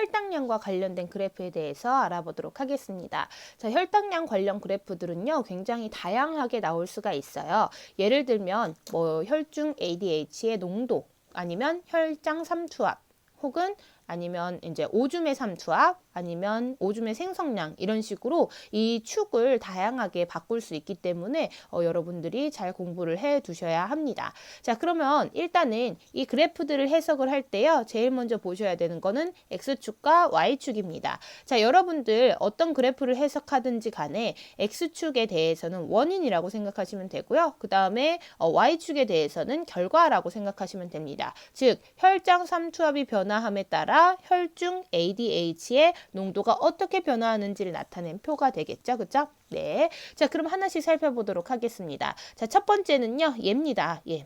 혈당량과 관련된 그래프에 대해서 알아보도록 하겠습니다. 자, 혈당량 관련 그래프들은요, 굉장히 다양하게 나올 수가 있어요. 예를 들면 뭐 혈중 ADH의 농도, 아니면 혈장 삼투압, 혹은 아니면 이제 오줌의 삼투압, 아니면 오줌의 생성량, 이런 식으로 이 축을 다양하게 바꿀 수 있기 때문에 여러분들이 잘 공부를 해 두셔야 합니다. 자, 그러면 일단은 이 그래프들을 해석을 할 때요, 제일 먼저 보셔야 되는 거는 X축과 Y축입니다. 자, 여러분들 어떤 그래프를 해석하든지 간에 X축에 대해서는 원인이라고 생각하시면 되고요. 그 다음에 Y축에 대해서는 결과라고 생각하시면 됩니다. 즉, 혈장 삼투압이 변화함에 따라 혈중 ADH의 농도가 어떻게 변화하는지를 나타낸 표가 되겠죠. 그죠? 네. 자, 그럼 하나씩 살펴보도록 하겠습니다. 자, 첫 번째는요, 얘입니다. 예.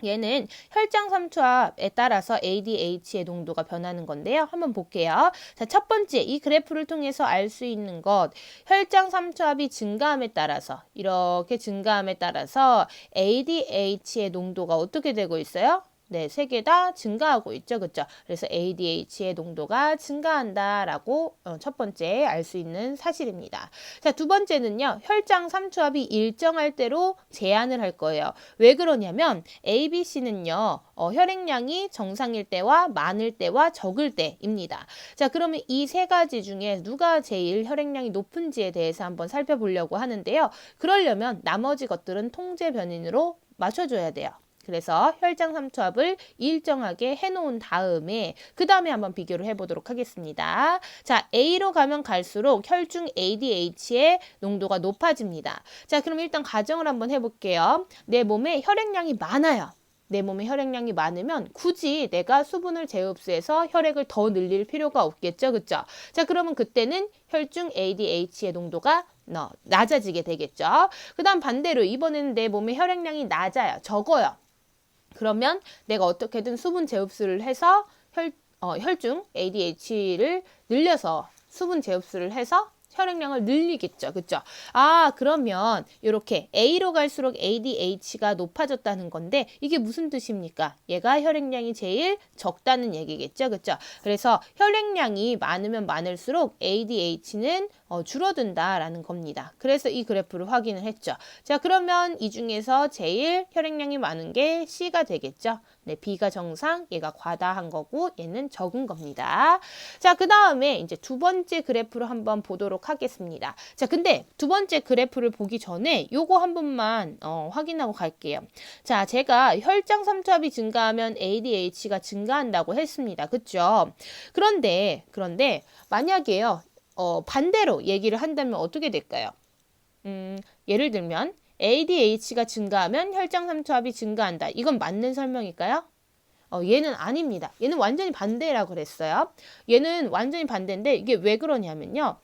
얘는 혈장 삼투압에 따라서 ADH의 농도가 변하는 건데요. 한번 볼게요. 자, 첫 번째, 이 그래프를 통해서 알 수 있는 것, 혈장 삼투압이 증가함에 따라서, 이렇게 증가함에 따라서 ADH의 농도가 어떻게 되고 있어요? 네, 세 개 다 증가하고 있죠. 그렇죠? 그래서 ADH의 농도가 증가한다라고 첫 번째 알 수 있는 사실입니다. 자, 두 번째는요. 혈장 삼투압이 일정할 대로 제한을 할 거예요. 왜 그러냐면 ABC는요. 혈액량이 정상일 때와 많을 때와 적을 때입니다. 자, 그러면 이 세 가지 중에 누가 제일 혈액량이 높은지에 대해서 한번 살펴보려고 하는데요. 그러려면 나머지 것들은 통제 변인으로 맞춰줘야 돼요. 그래서 혈장 삼투압을 일정하게 해놓은 다음에 그 다음에 한번 비교를 해보도록 하겠습니다. 자, A로 가면 갈수록 혈중 ADH의 농도가 높아집니다. 자, 그럼 일단 가정을 한번 해볼게요. 내 몸에 혈액량이 많아요. 내 몸에 혈액량이 많으면 굳이 내가 수분을 재흡수해서 혈액을 더 늘릴 필요가 없겠죠. 그쵸? 자, 그러면 그때는 혈중 ADH의 농도가 낮아지게 되겠죠. 그 다음 반대로 이번에는 내 몸에 혈액량이 낮아요. 적어요. 그러면 내가 어떻게든 수분 재흡수를 해서 혈중 ADH를 늘려서 수분 재흡수를 해서 혈액량을 늘리겠죠. 그쵸? 아, 그러면 이렇게 A로 갈수록 ADH가 높아졌다는 건데 이게 무슨 뜻입니까? 얘가 혈액량이 제일 적다는 얘기겠죠. 그쵸? 그래서 혈액량이 많으면 많을수록 ADH는 줄어든다라는 겁니다. 그래서 이 그래프를 확인을 했죠. 자, 그러면 이 중에서 제일 혈액량이 많은 게 C가 되겠죠. 네, B가 정상, 얘가 과다한 거고 얘는 적은 겁니다. 자, 그 다음에 이제 두 번째 그래프를 한번 보도록 하겠습니다. 자, 근데 두 번째 그래프를 보기 전에 요거 한 번만 확인하고 갈게요. 자, 제가 혈장 삼투압이 증가하면 ADH가 증가한다고 했습니다. 그쵸? 그런데 만약에요. 반대로 얘기를 한다면 어떻게 될까요? 예를 들면 ADH가 증가하면 혈장 삼투압이 증가한다. 이건 맞는 설명일까요? 얘는 아닙니다. 얘는 완전히 반대라고 그랬어요. 얘는 완전히 반대인데 이게 왜 그러냐면요.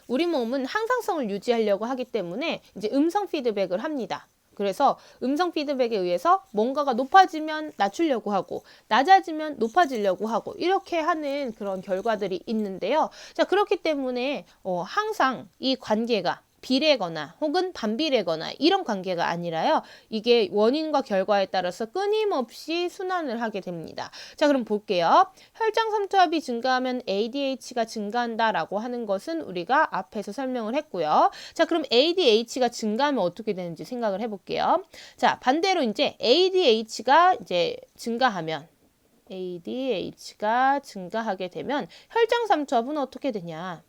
우리 몸은 항상성을 유지하려고 하기 때문에 이제 음성 피드백을 합니다. 그래서 음성 피드백에 의해서 뭔가가 높아지면 낮추려고 하고 낮아지면 높아지려고 하고 이렇게 하는 그런 결과들이 있는데요. 자, 그렇기 때문에 항상 이 관계가 비례거나 혹은 반비례거나 이런 관계가 아니라요. 이게 원인과 결과에 따라서 끊임없이 순환을 하게 됩니다. 자, 그럼 볼게요. 혈장 삼투압이 증가하면 ADH가 증가한다라고 하는 것은 우리가 앞에서 설명을 했고요. 자, 그럼 ADH가 증가하면 어떻게 되는지 생각을 해볼게요. 자, 반대로 이제 ADH가 이제 증가하면 ADH가 증가하게 되면 혈장 삼투압은 어떻게 되냐?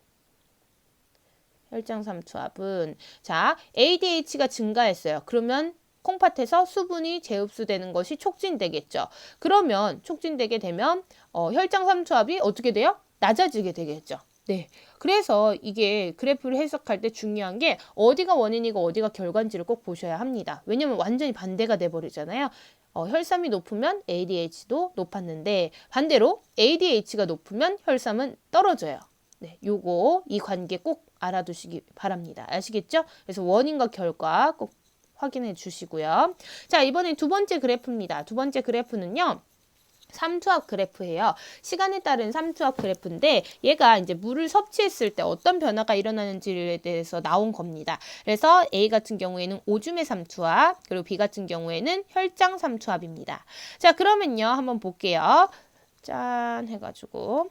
혈장 삼투압은 자, ADH가 증가했어요. 그러면 콩팥에서 수분이 재흡수되는 것이 촉진되겠죠. 그러면 촉진되게 되면 혈장 삼투압이 어떻게 돼요? 낮아지게 되겠죠. 네. 그래서 이게 그래프를 해석할 때 중요한 게 어디가 원인이고 어디가 결과인지를 꼭 보셔야 합니다. 왜냐면 완전히 반대가 돼버리잖아요. 혈삼이 높으면 ADH도 높았는데 반대로 ADH가 높으면 혈삼은 떨어져요. 네, 이 관계 꼭 알아두시기 바랍니다. 아시겠죠? 그래서 원인과 결과 꼭 확인해 주시고요. 자, 이번엔 두 번째 그래프입니다. 두 번째 그래프는요. 삼투압 그래프예요. 시간에 따른 삼투압 그래프인데 얘가 이제 물을 섭취했을 때 어떤 변화가 일어나는지에 대해서 나온 겁니다. 그래서 A 같은 경우에는 오줌의 삼투압, 그리고 B 같은 경우에는 혈장 삼투압입니다. 자, 그러면요. 한번 볼게요. 짠 해가지고.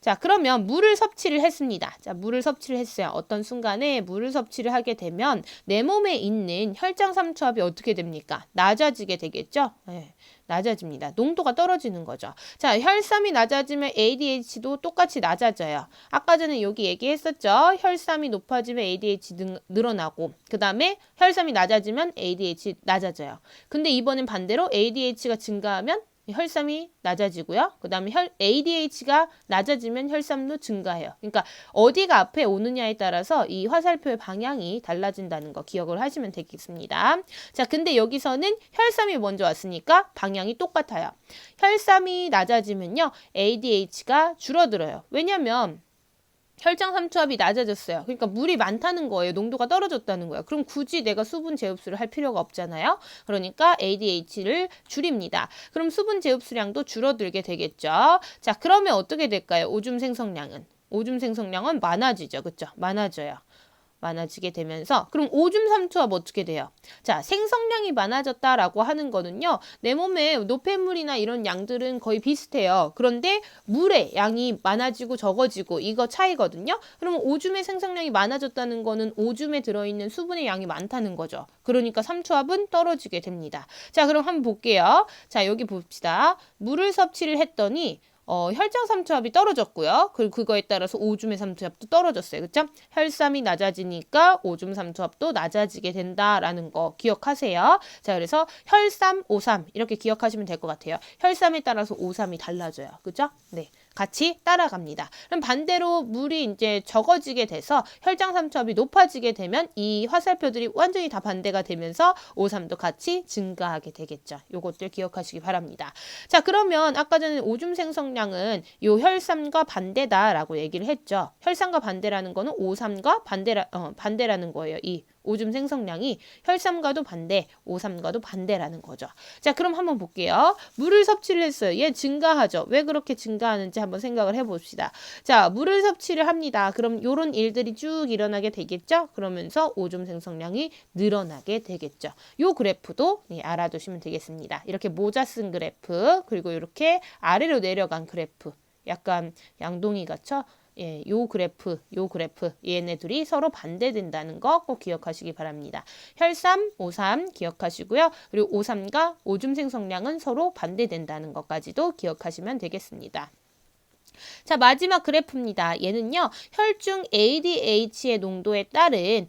자, 그러면 물을 섭취를 했습니다. 자, 물을 섭취를 했어요. 어떤 순간에 물을 섭취를 하게 되면 내 몸에 있는 혈장 삼투압이 어떻게 됩니까? 낮아지게 되겠죠? 네, 낮아집니다. 농도가 떨어지는 거죠. 자, 혈삼이 낮아지면 ADH도 똑같이 낮아져요. 아까 전에 여기 얘기했었죠? 혈삼이 높아지면 ADH 늘어나고, 그 다음에 혈삼이 낮아지면 ADH 낮아져요. 근데 이번엔 반대로 ADH가 증가하면 혈삼이 낮아지고요. 그 다음에 ADH가 낮아지면 혈삼도 증가해요. 그러니까 어디가 앞에 오느냐에 따라서 이 화살표의 방향이 달라진다는 거 기억을 하시면 되겠습니다. 자, 근데 여기서는 혈삼이 먼저 왔으니까 방향이 똑같아요. 혈삼이 낮아지면요, ADH가 줄어들어요. 왜냐면 혈장 삼투압이 낮아졌어요. 그러니까 물이 많다는 거예요. 농도가 떨어졌다는 거예요. 그럼 굳이 내가 수분 제흡수를 할 필요가 없잖아요. 그러니까 ADH를 줄입니다. 그럼 수분 제흡수량도 줄어들게 되겠죠. 자, 그러면 어떻게 될까요? 오줌 생성량은? 오줌 생성량은 많아지죠. 그렇죠? 많아지게 되면서 그럼 오줌 삼투압 어떻게 돼요? 자, 생성량이 많아졌다라고 하는 거는요, 내 몸에 노폐물이나 이런 양들은 거의 비슷해요. 그런데 물의 양이 많아지고 적어지고 이거 차이거든요. 그러면 오줌의 생성량이 많아졌다는 거는 오줌에 들어있는 수분의 양이 많다는 거죠. 그러니까 삼투압은 떨어지게 됩니다. 자, 그럼 한번 볼게요. 자, 여기 봅시다. 물을 섭취를 했더니 혈장 삼투압이 떨어졌고요. 그리고 그거에 따라서 오줌의 삼투압도 떨어졌어요. 그렇죠? 혈삼이 낮아지니까 오줌 삼투압도 낮아지게 된다라는 거 기억하세요. 자, 그래서 혈삼, 오삼 이렇게 기억하시면 될 것 같아요. 혈삼에 따라서 오삼이 달라져요. 그렇죠? 네. 같이 따라갑니다. 그럼 반대로 물이 이제 적어지게 돼서 혈장 삼투압이 높아지게 되면 이 화살표들이 완전히 다 반대가 되면서 오삼도 같이 증가하게 되겠죠. 요것들 기억하시기 바랍니다. 자, 그러면 아까 전에 오줌 생성량은 요 혈삼과 반대다라고 얘기를 했죠. 혈삼과 반대라는 거는 오삼과 반대라는 거예요. 이 오줌 생성량이 혈삼과도 반대, 오삼과도 반대라는 거죠. 자, 그럼 한번 볼게요. 물을 섭취를 했어요. 얘 증가하죠. 왜 그렇게 증가하는지 한번 생각을 해봅시다. 자, 물을 섭취를 합니다. 그럼 요런 일들이 쭉 일어나게 되겠죠? 그러면서 오줌 생성량이 늘어나게 되겠죠. 요 그래프도 알아두시면 되겠습니다. 이렇게 모자 쓴 그래프, 그리고 이렇게 아래로 내려간 그래프. 약간 양동이 같죠? 예, 요 그래프, 얘네들이 서로 반대된다는 거 꼭 기억하시기 바랍니다. 혈삼, 오삼 기억하시고요. 그리고 오삼과 오줌 생성량은 서로 반대된다는 것까지도 기억하시면 되겠습니다. 자, 마지막 그래프입니다. 얘는요, 혈중 ADH의 농도에 따른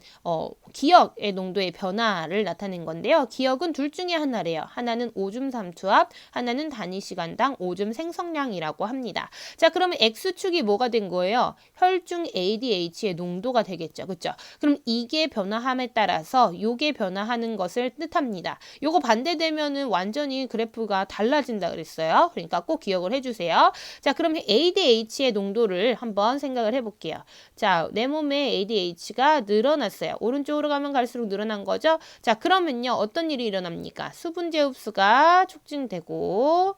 기억의 농도의 변화를 나타낸 건데요. 기억은 둘 중에 하나래요. 하나는 오줌 삼투압, 하나는 단위 시간당 오줌 생성량이라고 합니다. 자, 그러면 X축이 뭐가 된 거예요? 혈중 ADH의 농도가 되겠죠. 그렇죠? 그럼 이게 변화함에 따라서 요게 변화하는 것을 뜻합니다. 요거 반대되면은 완전히 그래프가 달라진다 그랬어요. 그러니까 꼭 기억을 해주세요. 자, 그러면 ADH의 농도를 한번 생각을 해볼게요. 자, 내 몸에 ADH가 늘어났어요. 오른쪽으로 가면 갈수록 늘어난 거죠. 자, 그러면요, 어떤 일이 일어납니까? 수분제 흡수가 촉진되고,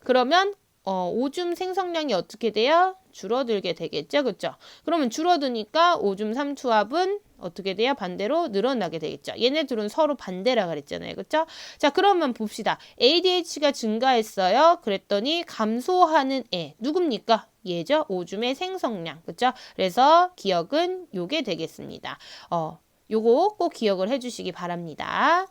그러면 오줌 생성량이 어떻게 돼요? 줄어들게 되겠죠. 그렇죠? 그러면 줄어드니까 오줌 삼투압은 어떻게 돼요? 반대로 늘어나게 되겠죠. 얘네들은 서로 반대라 그랬잖아요. 그렇죠? 자, 그러면 봅시다. ADH가 증가했어요. 그랬더니 감소하는 애 누굽니까? 얘죠. 오줌의 생성량. 그렇죠? 그래서 기억은 요게 되겠습니다. 요거 꼭 기억을 해 주시기 바랍니다.